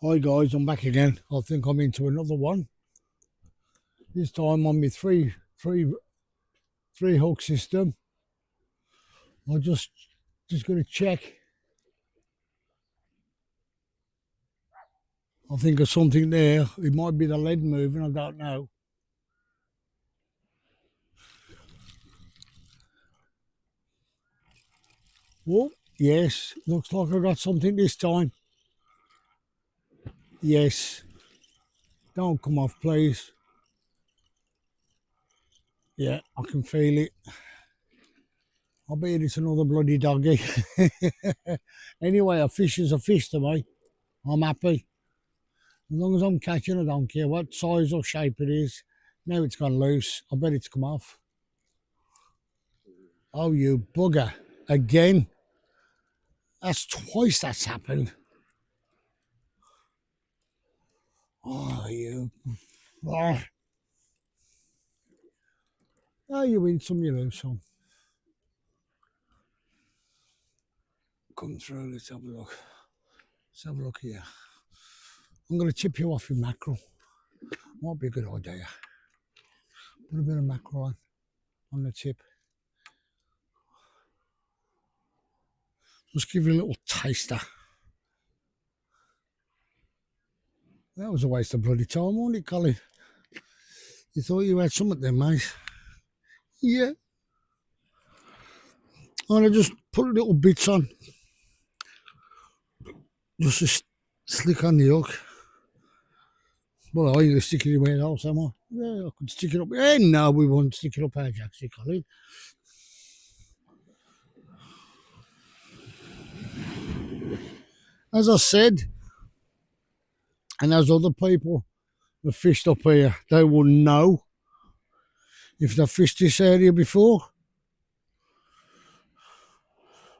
Hi guys, I'm back again. I think I'm into another one. This time on my three hook system. I just gonna check. I think there's something there. It might be the lead moving, I don't know. Oh, yes. Looks like I got something this time. Yes. Don't come off, please. Yeah, I can feel it. I bet it's another bloody doggy. Anyway, a fish is a fish to me. I'm happy. As long as I'm catching, I don't care what size or shape it is. Now it's gone loose. I bet it's come off. Oh, you bugger. Again. That's twice that's happened. Oh, you. Oh, oh you win some, you lose some. Come through. Let's have a look. Let's have a look here. I'm going to chip you off your mackerel. Might be a good idea. Put a bit of mackerel on the tip. Just give you a little taster. That was a waste of bloody time, wasn't it, Colin? You thought you had something there, mate? Yeah. And I just put little bits on. Just to slick on the hook. Well, I either stick it in my house, am I? Yeah, I could stick it up. No, we won't stick it up our jacksie, Colin. As I said, and as other people have fished up here, they will know if they've fished this area before.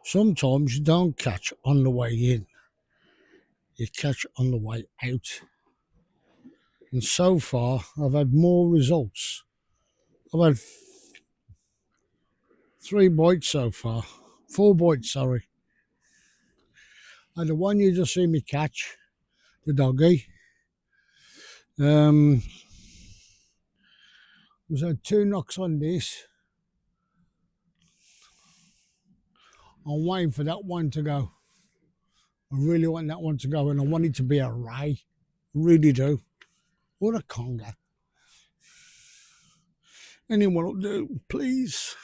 Sometimes you don't catch on the way in, you catch on the way out. And so far, I've had more results. I've had 3 bites so far, 4 bites, sorry. And the one you just see me catch, the doggy, was had 2 knocks on this. I'm waiting for that one to go. I really want that one to go, and I want it to be a ray. Really do. Or a conger. Anyone will do, please.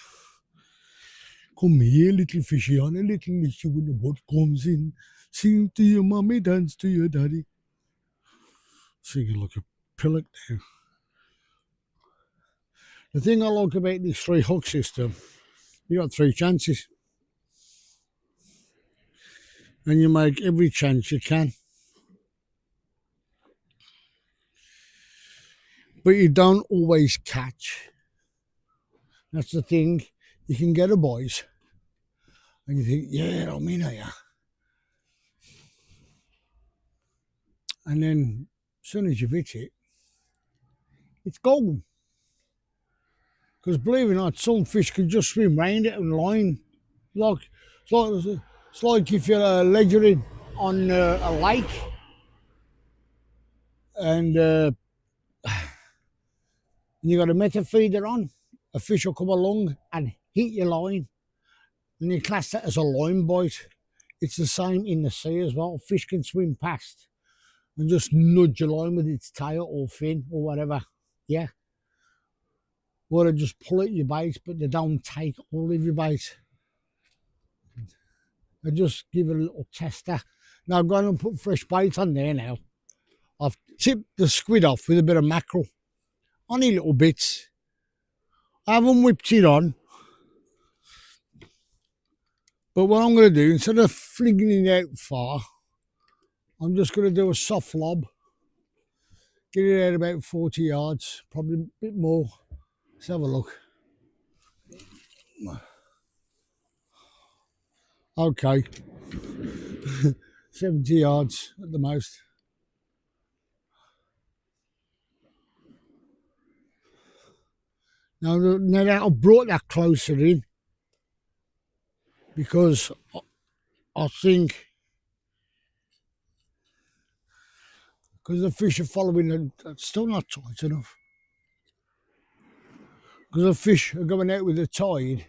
Come here, little fishy, on a little fishy when the boat comes in. Sing to your mommy, dance to your daddy. Singing like a pillock now. The thing I like about this 3 hook system, you got 3 chances. And you make every chance you can. But you don't always catch. That's the thing. You can get a bite. And you think, yeah, I'm in here. And then as soon as you've hit it, it's gone. Because believe it or not, some fish can just swim round it and line. It's like if you're ledgering on a lake and you got a meta feeder on, a fish will come along and hit your line, and you class that as a line bite. It's the same in the sea as well. Fish can swim past and just nudge your line with its tail or fin or whatever. Yeah. Or they just pull at your bait, but they don't take all of your bait. They just give it a little tester. Now I'm going to put fresh bait on there now. I've tipped the squid off with a bit of mackerel. Only little bits. I haven't whipped it on. But what I'm going to do, instead of flinging it out far, I'm just going to do a soft lob. Get it out about 40 yards, probably a bit more. Let's have a look. Okay. 70 yards at the most. Now that I've brought that closer in, because I think because the fish are following and that's still not tight enough. Because the fish are going out with the tide,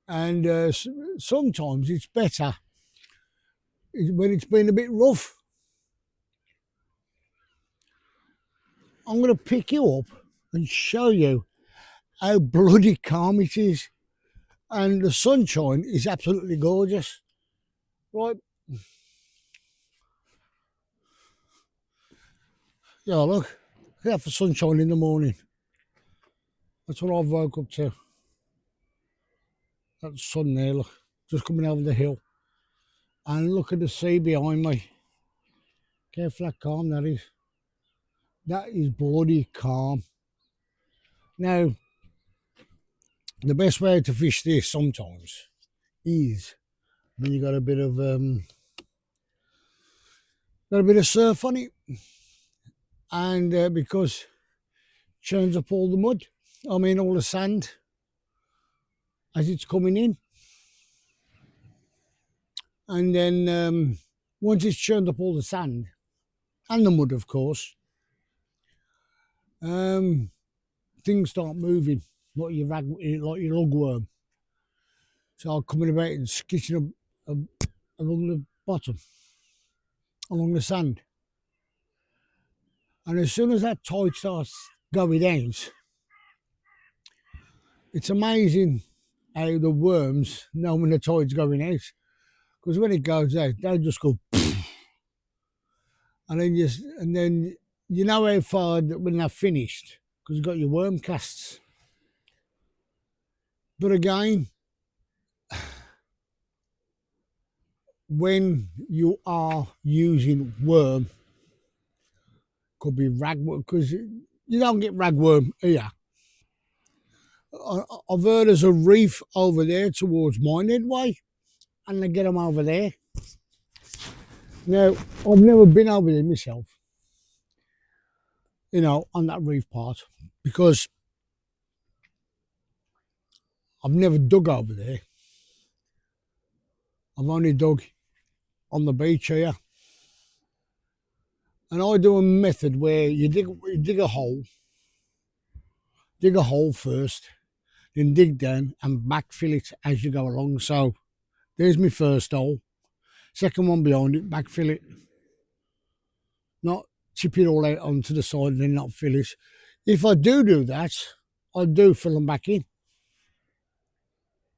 and sometimes it's better when it's been a bit rough. I'm going to pick you up and show you how bloody calm it is, and the sunshine is absolutely gorgeous. Right, yeah, look at the sunshine in the morning. That's what I've woke up to. That sun there, look, just coming over the hill. And look at the sea behind me. Careful how calm that is. That is bloody calm. Now, the best way to fish this sometimes is when you got a bit of surf on it, and because it churns up all the mud, I mean all the sand as it's coming in, and then once it's churned up all the sand and the mud, of course, things start moving like your lugworm. So coming about and skitching up along the bottom, along the sand. And as soon as that tide starts going out, it's amazing how the worms know when the tide's going out. Because when it goes out, they just go, and then you know how far when they're finished, because you've got your worm casts. But again, when you are using worm, could be ragworm, because you don't get ragworm here. I've heard there's a reef over there towards Minehead Way, and they get them over there. Now, I've never been over there myself, you know, on that reef part, because I've never dug over there. I've only dug on the beach here. And I do a method where you dig a hole first, then dig down and backfill it as you go along. So there's my first hole, second one behind it, backfill it, not chip it all out onto the side and then not fill it. If I do that, I do fill them back in,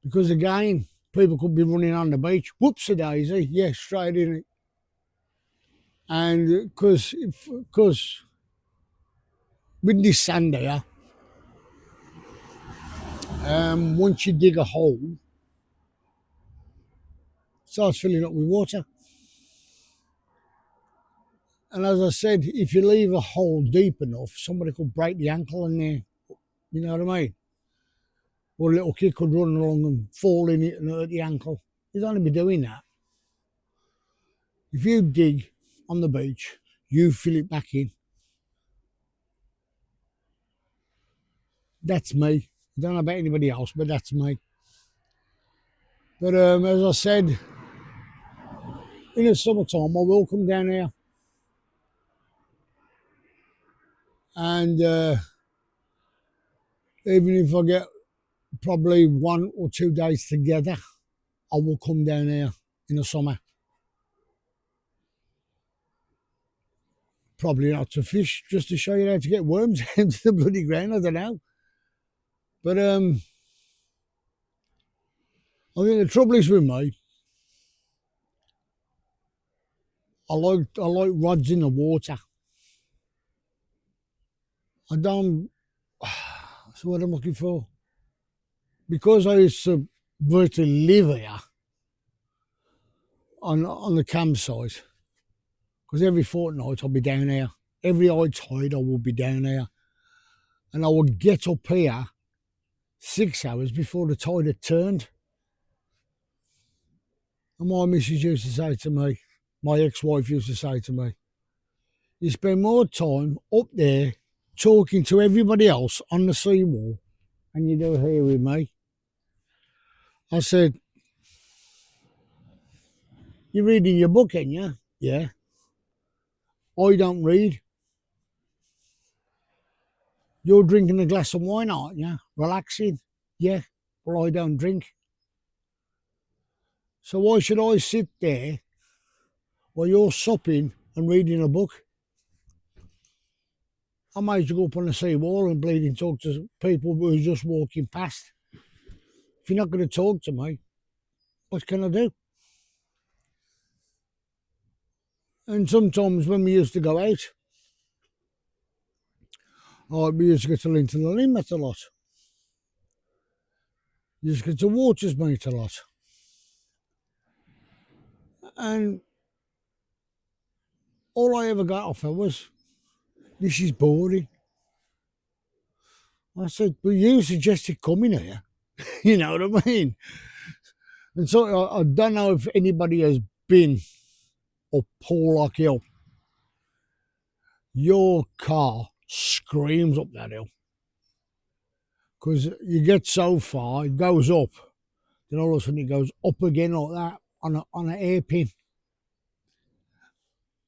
because again, people could be running on the beach, whoopsie-daisy, yeah, straight in it. And because with this sand here, once you dig a hole, it starts filling up with water. And as I said, if you leave a hole deep enough, somebody could break the ankle in there. You know what I mean? Or a little kid could run along and fall in it and hurt the ankle. You don't want to be doing that. If you dig on the beach, you fill it back in. That's me. I don't know about anybody else, but that's me. But as I said, in the summertime, I will come down here, and even if I get probably 1 or 2 days together, I will come down here in the summer. Probably not to fish, just to show you how to get worms into the bloody ground. I don't know. But I think the trouble is with me, I like rods in the water. I don't. That's what I'm looking for. Because I used to virtually live here on the campsite, because every fortnight I'll be down here. Every high tide I will be down here. And I would get up here 6 hours before the tide had turned. And my missus used to say to me, my ex-wife used to say to me, you spend more time up there talking to everybody else on the seawall than you do here with me. I said, you're reading your book, ain't you? Yeah. I don't read. You're drinking a glass of wine, aren't you? Relaxing. Yeah, well, I don't drink. So why should I sit there while you're supping and reading a book? I might as well go up on the seawall and bleeding talk to people who are just walking past. If you're not going to talk to me, what can I do? And sometimes when we used to go out, we used to get to Linton and Limmet a lot. You used to get to Watersmeet a lot. And all I ever got off her was, this is boring. I said, but you suggested coming here. You know what I mean? And so I don't know if anybody has been up Porlock Hill. Your car screams up that hill. Because you get so far, it goes up, then all of a sudden it goes up again like that on an airpin.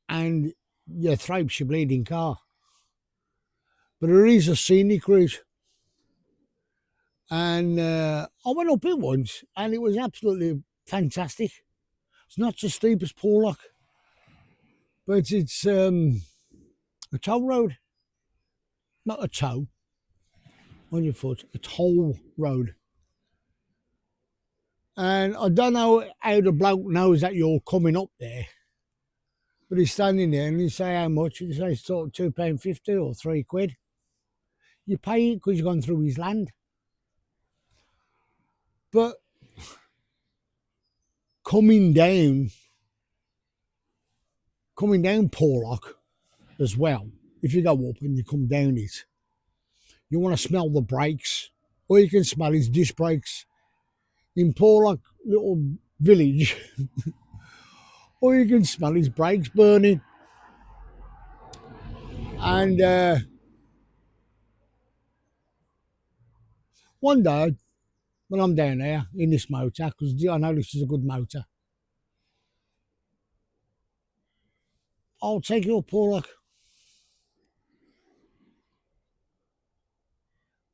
And you thropes your bleeding car. But it is a scenic route. And I went up it once and it was absolutely fantastic. It's not so steep as Porlock, but it's a toll road. Not a toe on your foot, a toll road. And I don't know how the bloke knows that you're coming up there, but he's standing there and you say how much, you say it's sort of £2.50 or £3. You pay it because you've gone through his land. But coming down Porlock as well, if you go up and you come down it, you want to smell the brakes. All you can smell is disc brakes. In Porlock little village, all you can smell is brakes burning. And one day, when I'm down there in this motor, because I know this is a good motor, I'll take you up Porlock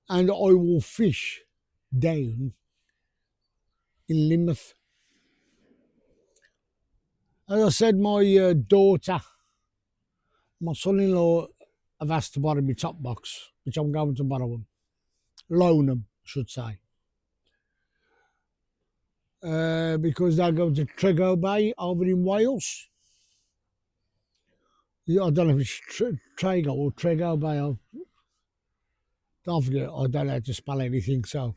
and I will fish down in Lynmouth. As I said, my daughter, my son-in-law have asked to borrow my top box, which I'm going to borrow them. Loan them, I should say. Because they're going to Trego Bay over in Wales. Yeah, I don't know if it's Trego or Trego Bay. Don't forget, I don't know how to spell anything, so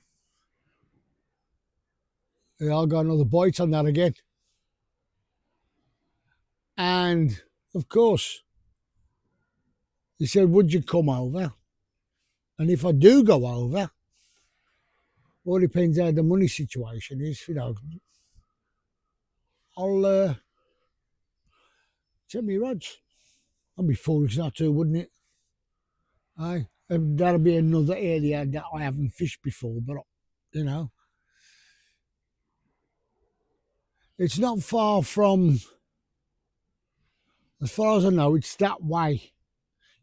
yeah, I'll got another bite on that again. And of course, he said, would you come over? And if I do go over, all depends how the money situation is, you know, I'll take me rods. I'd be foolish not to, wouldn't it? Aye, that'll be another area that I haven't fished before, but you know, it's not far from, as far as I know, it's that way.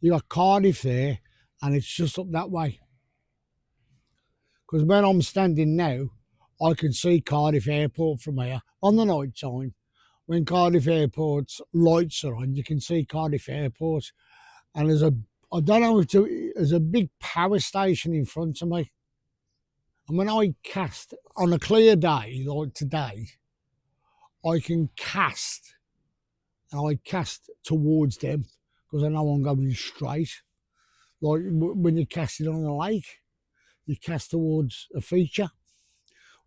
You got Cardiff there, and it's just up that way. Because when I'm standing now, I can see Cardiff Airport from here on the night time. When Cardiff Airport's lights are on, you can see Cardiff Airport. And I don't know if there's a big power station in front of me. And when I cast on a clear day like today, I can cast, and I cast towards them because I know I'm going straight. Like when you're casting on a lake, you cast towards a feature.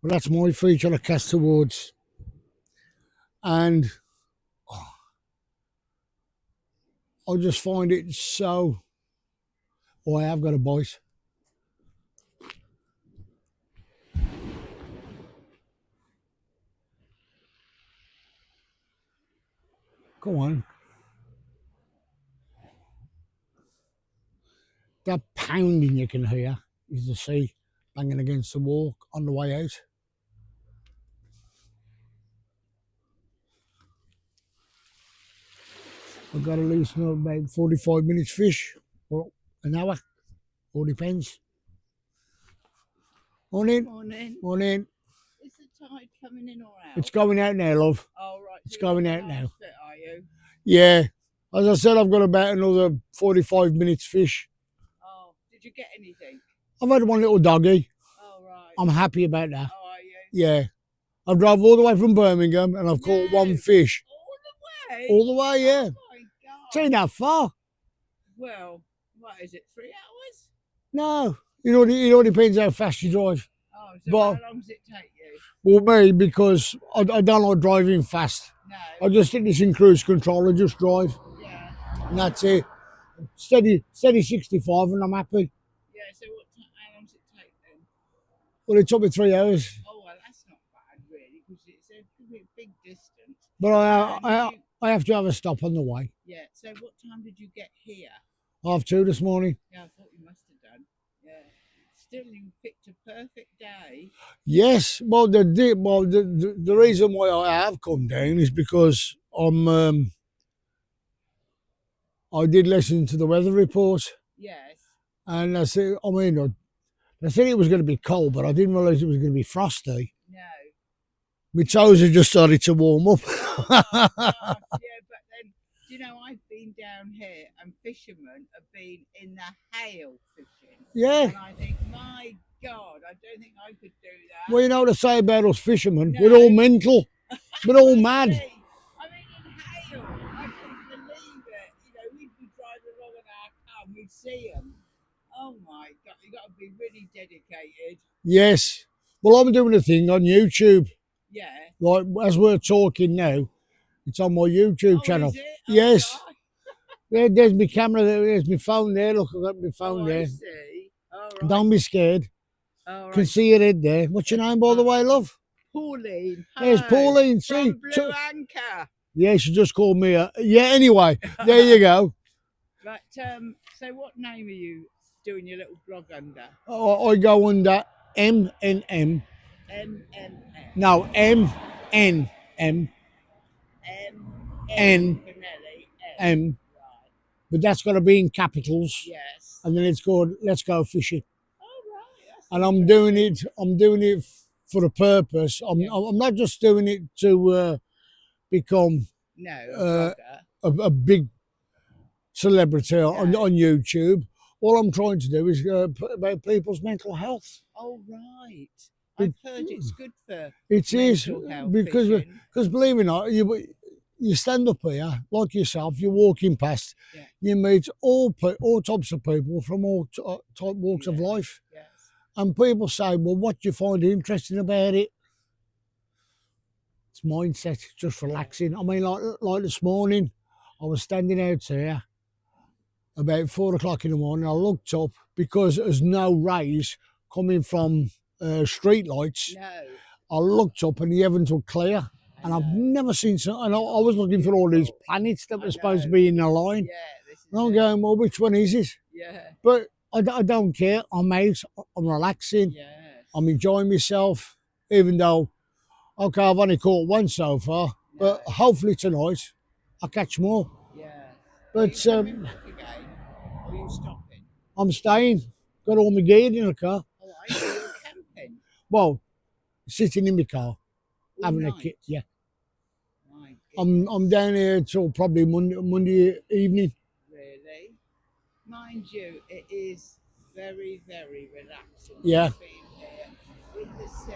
Well, that's my feature I cast towards. And I just find it so. Oh, I have got a bite. Come on. That pounding you can hear is the sea banging against the wall on the way out. I've got at least about 45 minutes fish, or an hour, all depends. Morning, Morning. morning. Is the tide coming in or out? It's going out now, love. Oh, right. It's you're on going the out now. last bit, are you? Yeah. As I said, I've got about another 45 minutes fish. Oh, did you get anything? I've had one little doggy. Oh, right. I'm happy about that. Oh, are you? Yeah. I've drove all the way from Birmingham and I've caught one No. fish. All the way? All the way, yeah. Oh, my God. It's ain't that far. Well, what is it, 3 hours? No. It all depends how fast you drive. Oh, so But- how long does it take you? Well, me, because I don't like driving fast. No. I just stick this in cruise control and just drive. Yeah. And that's it. Steady 65 and I'm happy. Yeah, so how long does it take then? Well, it took me 3 hours. Oh, well, that's not bad, really, because it's a big distance. But And I have to have a stop on the way. yeah, so what time did you get here? 2:30 this morning. Yeah, I thought you must have done. Yeah. Still, you picked a perfect day. Yes. Well, the reason why I have come down is because I did listen to the weather report, Yes. and they said it was going to be cold, but I didn't realise it was going to be frosty. No. My toes had just started to warm up. Oh, gosh, yeah, but then, you know, I've been down here and fishermen have been in the hail fishing. Yeah. And I think, my God, I don't think I could do that. Well, you know what to say about us fishermen? No. We're all mental. We're all mad. I mean, in hail, I couldn't believe it. You know, we'd be driving along in our car and we'd see them. Oh, my God, you've got to be really dedicated. Yes. Well, I'm doing a thing on YouTube. Yeah. Like, as we're talking now, it's on my YouTube Oh, channel. is it? Oh, Yes. God. There's my camera there. There's my phone there. Look, I've got my phone Oh, there. I see. All right. Don't be scared. All right. Can see your head there. What's your name, by the way, love? Pauline. There's hello, Pauline. See? From Blue Anchor. Yeah, she just called me. Yeah, anyway, there you go. Right, so what name are you doing your little blog under? I go under MNM. MNM. No, MNM. M. N. for Nelly, M. Right. But that's got to be in capitals. Yes. And then it's called Let's Go Fishing. Oh, right. That's And I'm doing it for a purpose. I'm not just doing it to become No, a blogger. a big celebrity on YouTube. All I'm trying to do is put about people's mental health. Oh, right. I've heard it's good for It is mental health because fishing. believe it or not, you stand up here like yourself. You're walking past. Yeah. You meet all types of people from all type walks of Yeah. life, Yes. and people say, "Well, what do you find interesting about it?" It's mindset, just relaxing. I mean, like this morning, I was standing out here about 4 o'clock in the morning. I looked up because there's no rays coming from street lights. No. I looked up and the heavens were clear, and I've never seen so. And I was looking for all these planets that were supposed to be in a line. Yeah, this is And I'm it. going, well, which one is it? Yeah. But I don't care. I'm out. I'm relaxing. Yes. I'm enjoying myself, even though, okay, I've only caught one so far. But hopefully tonight I'll catch more. Yeah. But Are you coming back again? Or are you stopping? I'm staying. Got all my gear in the car. Oh, I see you're camping. Well, sitting in my car, All having a night. kit. Yeah. My I'm down here till probably Monday evening. Really? Mind you, it is very, very relaxing. Yeah. Being here in the sea.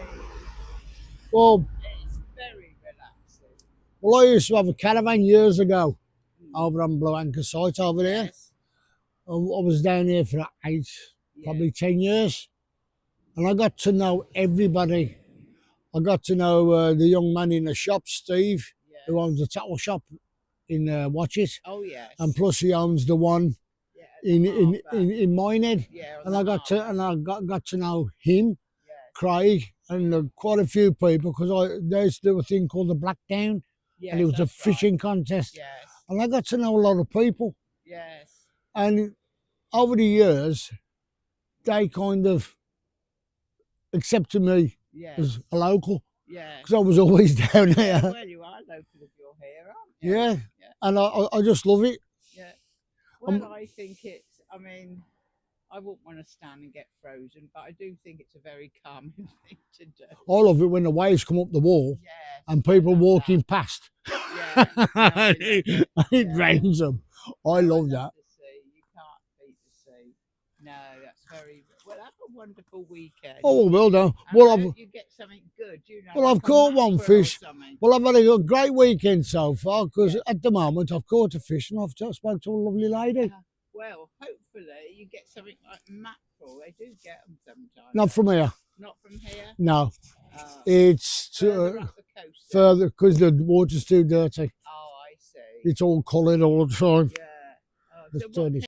Well, It's very relaxing. well, I used to have a caravan years ago over on Blue Anchor site over there. Yes. I was down here for probably 10 years. And I got to know everybody. I got to know the young man in the shop, Steve, Yeah. who owns the tackle shop in Watches. Oh, yes. And plus he owns the one yeah, the harbour. in Minehead. Yeah, on And the I got harbour. to know him, Yes. Craig, and quite a few people because they used to do a thing called the Blackdown, Yes, and it was a that's right. fishing contest. Yes. And I got to know a lot of people. Yes. And over the years, they kind of accepted me Yes. as a local Yes. because I was always down Yeah, there. well, you are local if you're here, aren't you? Yeah. Yeah. and I just love it. yeah. Um, Well, I think it's. I mean, I wouldn't want to stand and get frozen, but I do think it's a very calming thing to do. I love it when the waves come up the wall Yes, and I people love walking that. past. Yeah, no, I love it. It Yeah. rains them. I No, love love that. the sea. You can't beat the sea. No, that's very well. Have a wonderful weekend. Oh, well done. And Well, I I've hope you get something good. You know, well, like I've a caught one mackerel or fish. something. Well, I've had a great weekend so far because Yeah. at the moment I've caught a fish and I've just spoke to a lovely lady. Well, hopefully you get something like mackerel. They do get them sometimes. Not from here. Not from here. No, Oh, it's further up the coast. then. further because the water's too dirty. Oh, I see. It's all coloured all the time. Yeah. Oh, It's so what dirty.